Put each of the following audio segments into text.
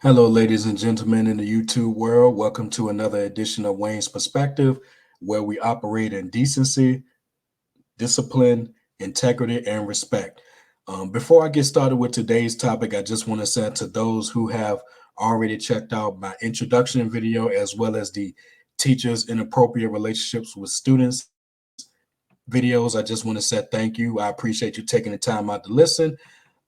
Hello, ladies and gentlemen in the YouTube world. Welcome to another edition of Wayne's Perspective, where we operate in decency, discipline, integrity, and respect. Before I get started with today's topic, I just want to say to those who have already checked out my introduction video as well as the teachers' inappropriate relationships with students videos, I just want to say thank you. I appreciate you taking the time out to listen.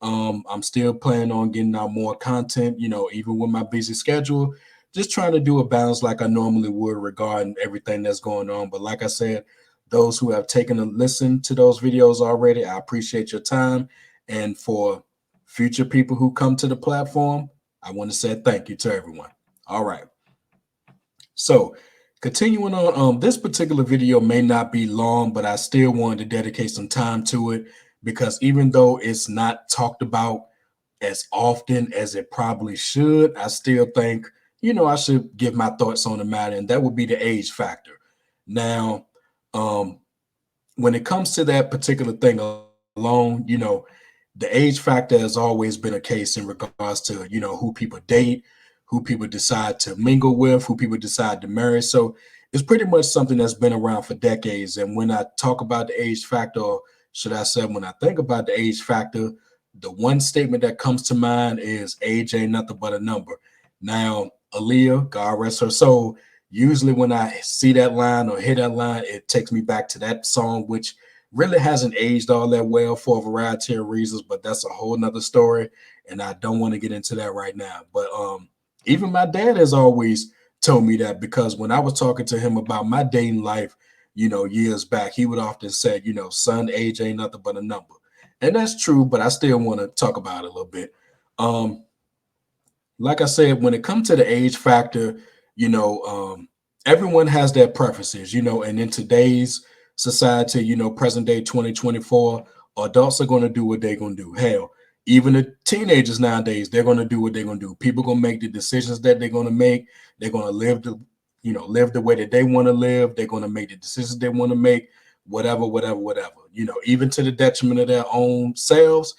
I'm still planning on getting out more content, even with my busy schedule, just trying to do a balance like I normally would regarding everything that's going on. But like I said, those who have taken a listen to those videos already, I appreciate your time. And for future people who come to the platform, I want to say thank you to everyone. All right. So, continuing on, this particular video may not be long, but I still wanted to dedicate some time to it because even though it's not talked about as often as it probably should, I still think, I should give my thoughts on the matter, and that would be the age factor. Now, um, when it comes to that particular thing alone, the age factor has always been a case in regards to, who people date, who people decide to mingle with, who people decide to marry. So it's pretty much something that's been around for decades. And when I talk about the age factor, or should I say, when I think about the age factor, the one statement that comes to mind is age ain't nothing but a number. Now, Aaliyah, God rest her soul, usually when I see that line or hear that line, it takes me back to that song, which really hasn't aged all that well for a variety of reasons, but that's a whole nother story. And I don't want to get into that right now. But even my dad has always told me that because when I was talking to him about my dating life, years back, he would often say, son, age ain't nothing but a number. And that's true, but I still want to talk about it a little bit. Um, like I said, when it comes to the age factor, you know, um, everyone has their preferences, and in today's society, present day 2024, adults are going to do what they're going to do. Hell, even the teenagers nowadays, they're going to do what they're going to do. People going to make the decisions that they're going to make. They're going to live the way that they want to live. They're going to make the decisions they want to make, whatever, whatever, whatever, even to the detriment of their own selves.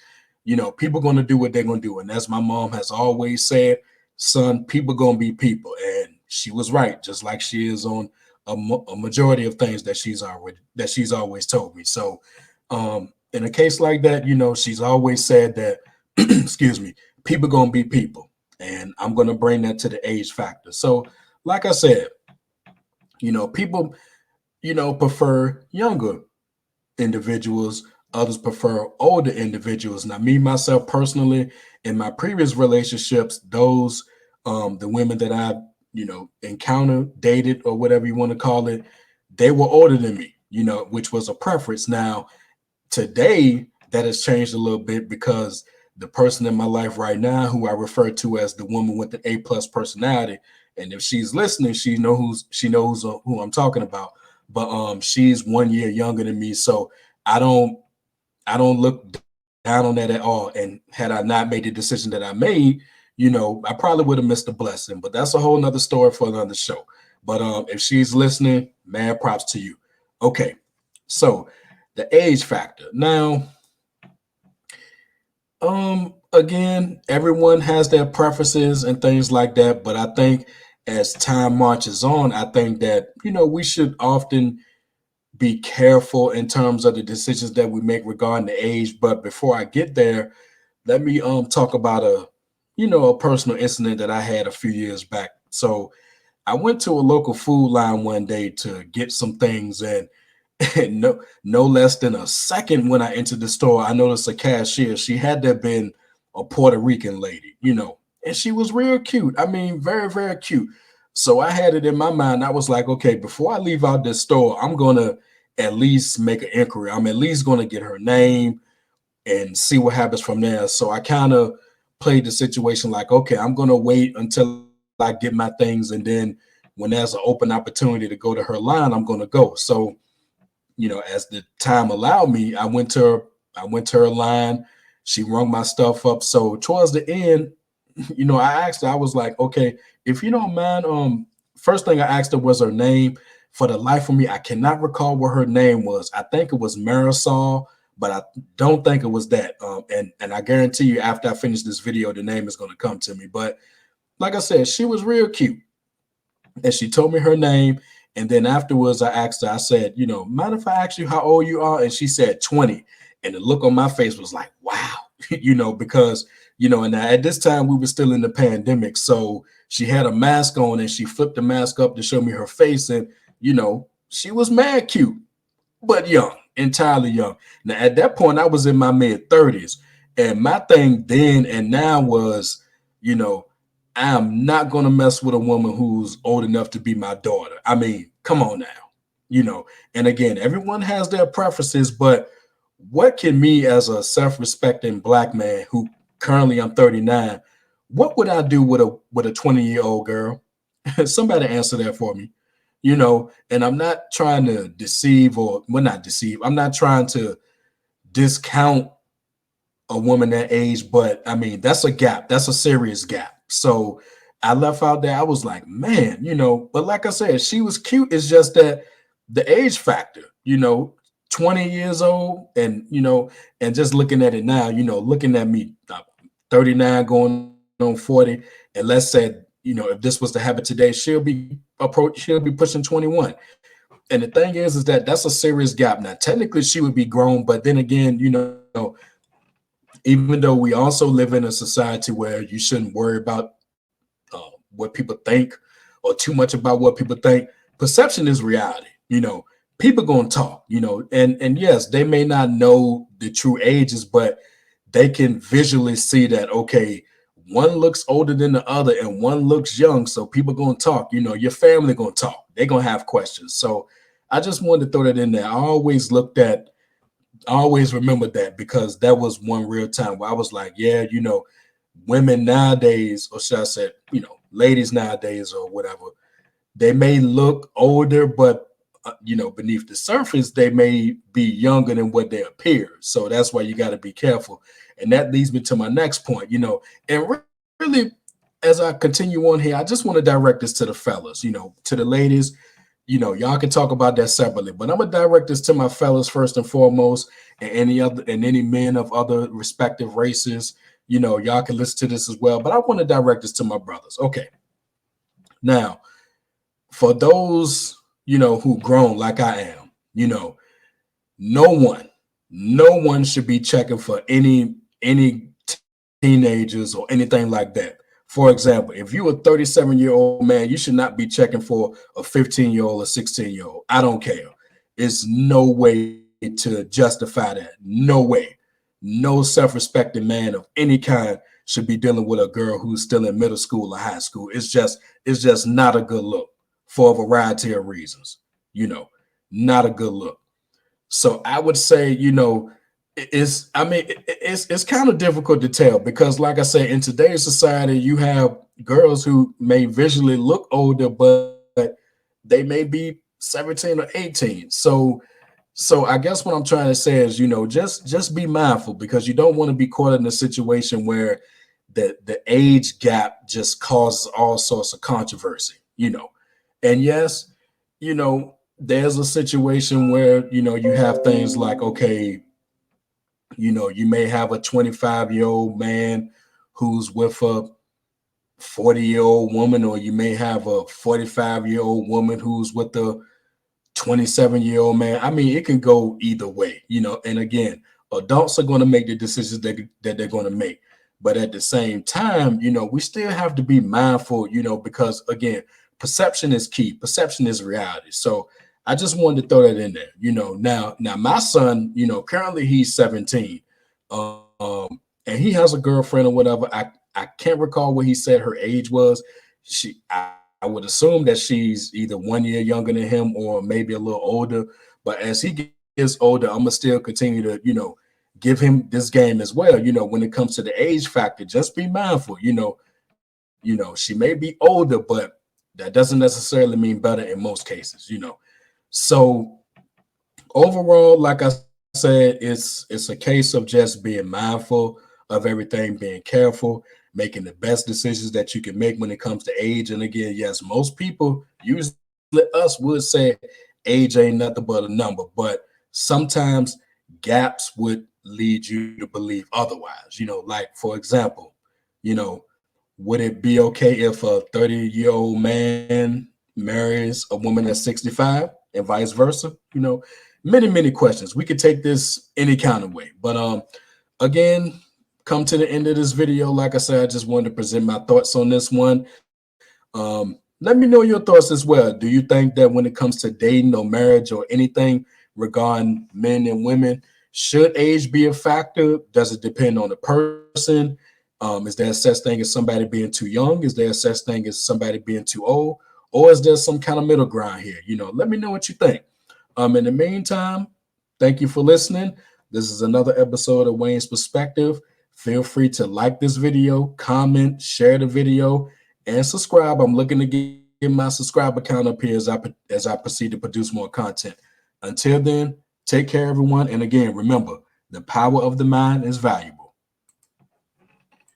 People going to do what they're going to do. And as my mom has always said, son, people going to be people. And she was right, just like she is on a majority of things that she's always told me. So in a case like that, she's always said that, excuse me, people going to be people. And I'm going to bring that to the age factor. So, like I said, people, prefer younger individuals. Others prefer older individuals. Now, me myself personally, in my previous relationships, those the women that I encountered, dated, or whatever you want to call it, they were older than me. Which was a preference. Now, today that has changed a little bit because the person in my life right now, who I refer to as the woman with the A+ personality, and if she's listening, she knows who I'm talking about. But she's 1 year younger than me, so I don't I don't look down on that at all. And had I not made the decision that I made, I probably would have missed the blessing. But that's a whole nother story for another show. But if she's listening, man, props to you. Okay, so the age factor. Now, again, everyone has their preferences and things like that, but I think as time marches on, I think that we should often be careful in terms of the decisions that we make regarding the age. But before I get there, let me talk about a personal incident that I had a few years back. So I went to a local food line one day to get some things, and no less than a second when I entered the store, I noticed a cashier. She had to have been a Puerto Rican lady, and she was real cute. I mean, very, very cute. So I had it in my mind. I was like, okay, before I leave out this store, I'm gonna at least make an inquiry. I'm at least gonna get her name and see what happens from there. So I kind of played the situation like, okay, I'm gonna wait until I get my things, and then when there's an open opportunity to go to her line, I'm gonna go. So as the time allowed me, I went to her line. She rung my stuff up. So towards the end, I asked her, I was like, okay, if you don't mind, first thing I asked her was her name. For the life of me, I cannot recall what her name was. I think it was Marisol, but I don't think it was that. And I guarantee you, after I finish this video, the name is going to come to me. But like I said, she was real cute. And she told me her name. And then afterwards, I asked her, I said, mind if I ask you how old you are? And she said 20. And the look on my face was like, wow, because, and at this time we were still in the pandemic. So she had a mask on and she flipped the mask up to show me her face. And, she was mad cute, but young, entirely young. Now, at that point, I was in my mid 30s. And my thing then and now was, you know, I'm not going to mess with a woman who's old enough to be my daughter. I mean, come on now, you know. And again, everyone has their preferences, but what can me as a self-respecting black man who currently I'm 39, what would I do with a 20-year-old girl? Somebody answer that for me. And I'm not trying to deceive or well, not deceive. I'm not trying to discount a woman that age, but I mean, that's a gap. That's a serious gap. So I left out there. I was like, man, but like I said, she was cute. It's just that the age factor, 20 years old, and just looking at it now, looking at me, 39 going on 40, and let's say, if this was to happen today, she'll be pushing 21. And the thing is that that's a serious gap. Now, technically, she would be grown, but then again, even though we also live in a society where you shouldn't worry about what people think or too much about what people think, perception is reality. People gonna talk. And yes, they may not know the true ages, but they can visually see that okay, one looks older than the other and one looks young. So people gonna talk. Your family gonna talk. They're gonna have questions. So I just wanted to throw that in there. I always remembered that because that was one real time where I was like, yeah, women nowadays, or should I say, ladies nowadays or whatever, they may look older, but beneath the surface, they may be younger than what they appear. So that's why you got to be careful. And that leads me to my next point, and really, as I continue on here, I just want to direct this to the fellas, to the ladies. Y'all can talk about that separately, but I'm gonna direct this to my fellas first and foremost, and any men of other respective races. Y'all can listen to this as well, but I want to direct this to my brothers. Okay. Now, for those, who grown like I am, no one, no one should be checking for any teenagers or anything like that. For example, if you're a 37-year-old man, you should not be checking for a 15-year-old or 16-year-old. I don't care. It's no way to justify that. No way. No self-respecting man of any kind should be dealing with a girl who's still in middle school or high school. It's just not a good look for a variety of reasons. Not a good look. So I would say, it's kind of difficult to tell because, like I say, in today's society, you have girls who may visually look older, but they may be 17 or 18. So I guess what I'm trying to say is, just be mindful because you don't want to be caught in a situation where the age gap just causes all sorts of controversy, And yes, there's a situation where, you have things like, okay, you may have a 25-year-old man who's with a 40-year-old woman, or you may have a 45-year-old woman who's with a 27-year-old man. I mean, it can go either way, and again, adults are going to make the decisions that they're going to make. But at the same time, we still have to be mindful, because again, perception is key. Perception is reality. So I just wanted to throw that in there, Now my son, currently he's 17, and he has a girlfriend or whatever. I can't recall what he said her age was. I would assume that she's either 1 year younger than him or maybe a little older. But as he gets older, I'm gonna still continue to, give him this game as well. When it comes to the age factor, just be mindful. She may be older, but that doesn't necessarily mean better in most cases. So overall, like I said, it's a case of just being mindful of everything, being careful, making the best decisions that you can make when it comes to age. And again, yes, most people, usually us, would say age ain't nothing but a number, but sometimes gaps would lead you to believe otherwise. Like for example, you know, Would it be okay if a 30-year-old man marries a woman at 65 and vice versa? Many questions. We could take this any kind of way. But again, come to the end of this video. Like I said, I just wanted to present my thoughts on this one. Let me know your thoughts as well. Do you think that when it comes to dating or marriage or anything regarding men and women, should age be a factor? Does it depend on the person? Is there a such thing as somebody being too young? Is there a such thing as somebody being too old? Or is there some kind of middle ground here? Let me know what you think. In the meantime, thank you for listening. This is another episode of Wayne's Perspective. Feel free to like this video, comment, share the video, and subscribe. I'm looking to get my subscriber count up here as I proceed to produce more content. Until then, take care, everyone. And again, remember, the power of the mind is valuable.